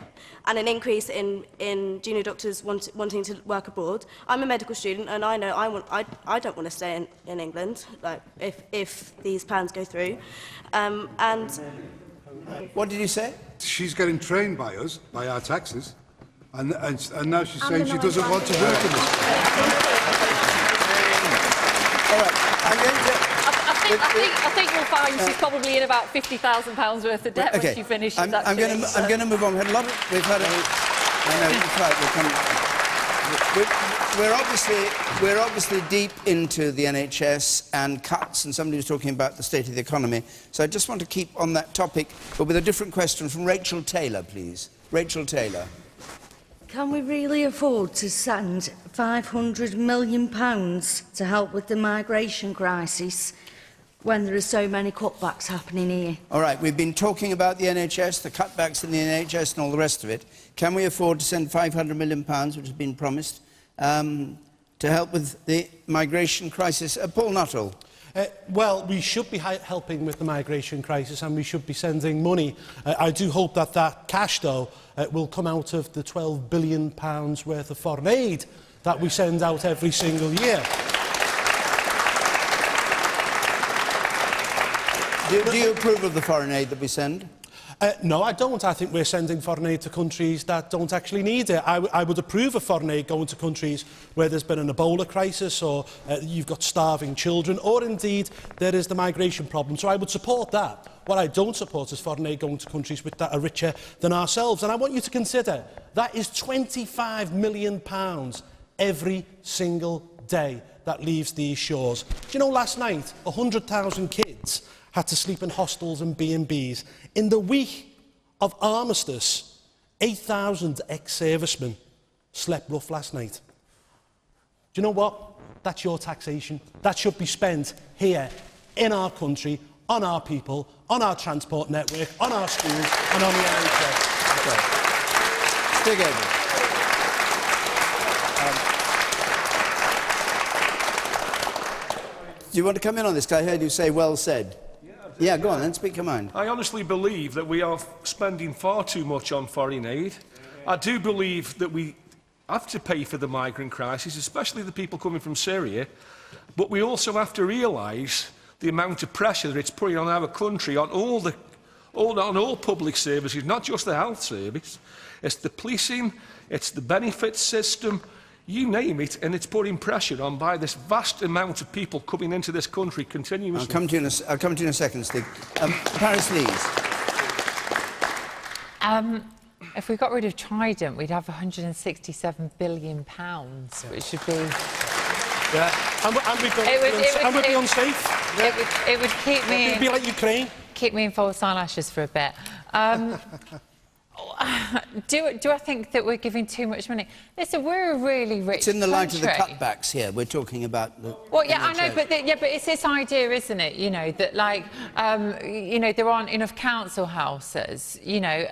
and an increase in junior doctors wanting to work abroad. I'm a medical student, and I know I don't want to stay in England, like if these plans go through. What did you say? She's getting trained by us, by our taxes, and now she's saying she doesn't want to work in this. All right, I'm going to... I think you'll find she's probably in about £50,000 worth of debt when she finishes. I'm going to move on. We've had we're obviously deep into the NHS and cuts, and somebody was talking about the state of the economy. So I just want to keep on that topic, but with a different question from Rachel Taylor, please. Rachel Taylor. Can we really afford to send £500 million to help with the migration crisis when there are so many cutbacks happening here? All right, we've been talking about the NHS, the cutbacks in the NHS and all the rest of it. Can we afford to send £500 million, which has been promised, to help with the migration crisis? Paul Nuttall. Well, we should be helping with the migration crisis, and we should be sending money. I do hope that that cash, though, will come out of the £12 billion worth of foreign aid that we send out every single year. Do you approve of the foreign aid that we send? No, I don't. I think we're sending foreign aid to countries that don't actually need it. I would approve of foreign aid going to countries where there's been an Ebola crisis, or you've got starving children, or indeed there is the migration problem. So I would support that. What I don't support is foreign aid going to countries that are richer than ourselves. And I want you to consider that is £25 million every single day that leaves these shores. Do you know, last night, 100,000 kids had to sleep in hostels and B&Bs. In the week of armistice, 8,000 ex-servicemen slept rough last night. Do you know what? That's your taxation. That should be spent here, in our country, on our people, on our transport network, on our schools and on the NHS. Okay. Stig Abell. Do you want to come in on this? I heard you say well said. Yeah, go on then, speak your mind. I honestly believe that we are spending far too much on foreign aid. I do believe that we have to pay for the migrant crisis, especially the people coming from Syria, but we also have to realise the amount of pressure that it's putting on our country, on all public services, not just the health service. It's the policing, it's the benefits system, you name it, and it's putting pressure on by this vast amount of people coming into this country continuously. I'll come to you in a second, Stig. Paris Lees. If we got rid of Trident, we'd have £167 billion, which would be... Yeah, and we'd be unsafe. It would keep me... It'd be like Ukraine. Keep me in false eyelashes for a bit. Do I think that we're giving too much money? Listen, we're a really rich It's in the light country. of the cutbacks here. We're talking about the... Well, yeah, I know, but it's this idea, isn't it? You know that, like, you know, there aren't enough council houses, you know,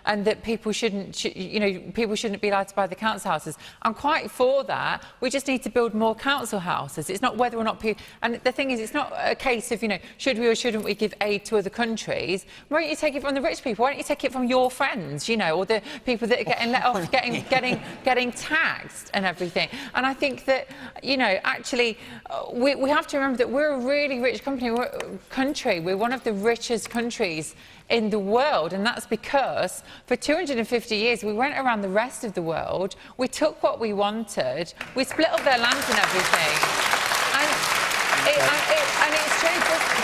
and that people shouldn't be allowed to buy the council houses. I'm quite for that. We just need to build more council houses. It's not whether or not people. And the thing is, it's not a case of, you know, should we or shouldn't we give aid to other countries? Why don't you take it from the rich people? Why don't you take it from your friends? You know, or the people that are getting let off, getting taxed and everything. And I think that, you know, actually, we have to remember that we're a really rich country. We're one of the richest countries in the world, and that's because for 250 years we went around the rest of the world, we took what we wanted, we split up their lands and everything. And it's true,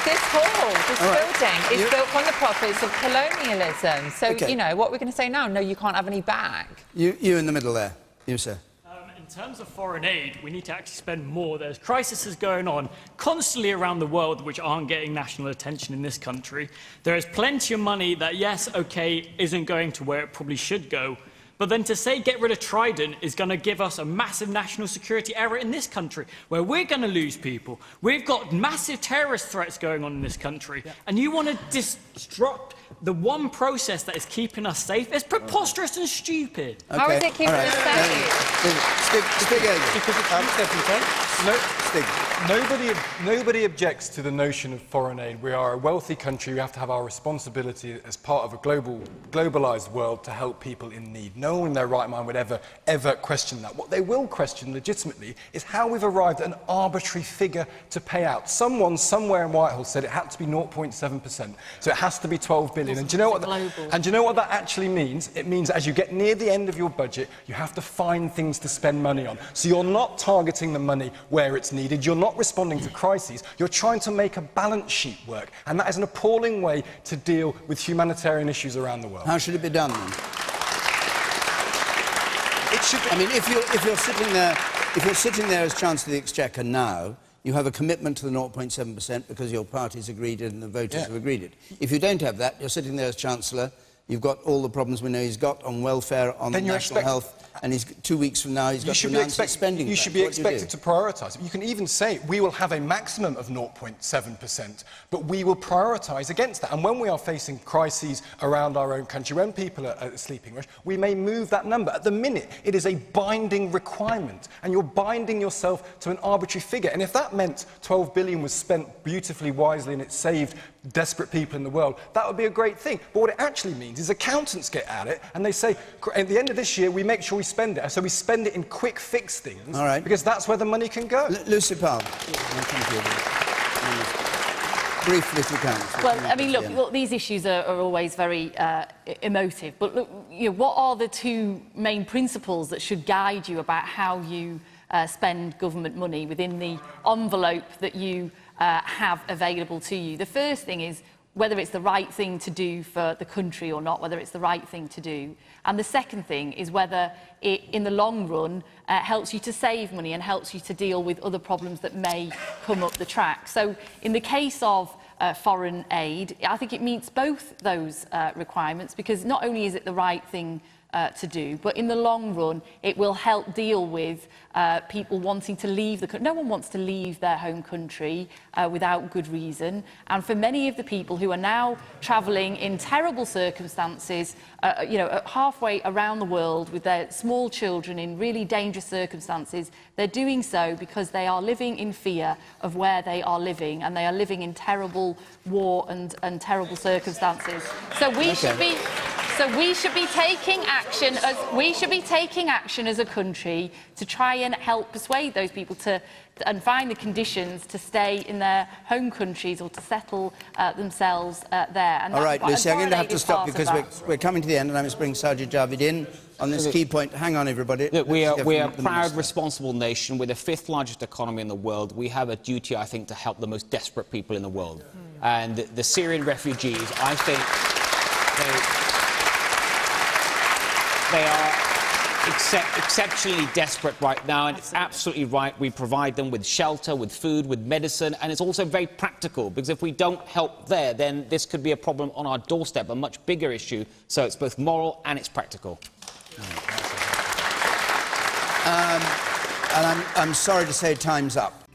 this building is built on the profits of colonialism. So, you know, what we're going to say now? No, you can't have any back. You in the middle there. You, sir. In terms of foreign aid, we need to actually spend more. There's crises going on constantly around the world which aren't getting national attention in this country. There is plenty of money that, yes, okay, isn't going to where it probably should go. But then to say get rid of Trident is going to give us a massive national security error in this country, where we're going to lose people. We've got massive terrorist threats going on in this country, and you want to disrupt the one process that is keeping us safe? It's preposterous and stupid. Okay. How is it keeping us safe? Nobody objects to the notion of foreign aid. We are a wealthy country. We have to have our responsibility as part of a globalised world to help people in need. No one in their right mind would ever question that. What they will question legitimately is how we've arrived at an arbitrary figure to pay out. Someone somewhere in Whitehall said it had to be 0.7%, so it has to be 12 billion. And do you know what that actually means? It means as you get near the end of your budget, you have to find things to spend money on. So you're not targeting the money where it's needed. You're not responding to crises. You're trying to make a balance sheet work, and that is an appalling way to deal with humanitarian issues around the world. How should it be done then? It should be, I mean, if you're sitting there as Chancellor of the Exchequer now, you have a commitment to the 0.7% because your party's agreed it and the voters have agreed it. If you don't have that, you're sitting there as Chancellor, you've got all the problems we know he's got on welfare, on national health, and 2 weeks from now he's got to announce his spending. You should be expected to prioritise. You can even say we will have a maximum of 0.7%, but we will prioritise against that. And when we are facing crises around our own country, when people are at sleeping rush, we may move that number. At the minute, it is a binding requirement, and you're binding yourself to an arbitrary figure. And if that meant 12 billion was spent beautifully, wisely, and it saved desperate people in the world, that would be a great thing. But what it actually means is accountants get at it and they say, at the end of this year, we make sure we spend it. So we spend it in quick fix things, because that's where the money can go. Lucy Powell. Briefly, if you can. Well, I mean, look, these issues are always very emotive. But look, what are the two main principles that should guide you about how you spend government money within the envelope that you have available to you? The first thing is whether it's the right thing to do for the country or not, whether it's the right thing to do. And the second thing is whether it, in the long run, helps you to save money and helps you to deal with other problems that may come up the track. So in the case of foreign aid, I think it meets both those requirements, because not only is it the right thing to do, but in the long run it will help deal with people wanting to leave the country. No one wants to leave their home country without good reason, and for many of the people who are now travelling in terrible circumstances, halfway around the world with their small children in really dangerous circumstances, they're doing so because they are living in fear of where they are living, and they are living in terrible war and terrible circumstances. So we should be taking action as a country to try and help persuade those people and find the conditions to stay in their home countries or to settle themselves there. And all right, Lucy, I'm going to have to stop because we're coming to the end, and I must bring Sajid Javid in on this key point. Hang on, everybody. Look, we are a proud, responsible nation. We're the 5th largest economy in the world. We have a duty, I think, to help the most desperate people in the world. And the Syrian refugees, I think, they are exceptionally desperate right now, and it's absolutely right. We provide them with shelter, with food, with medicine, and it's also very practical, because if we don't help there, then this could be a problem on our doorstep, a much bigger issue. So it's both moral and it's practical. And I'm sorry to say time's up.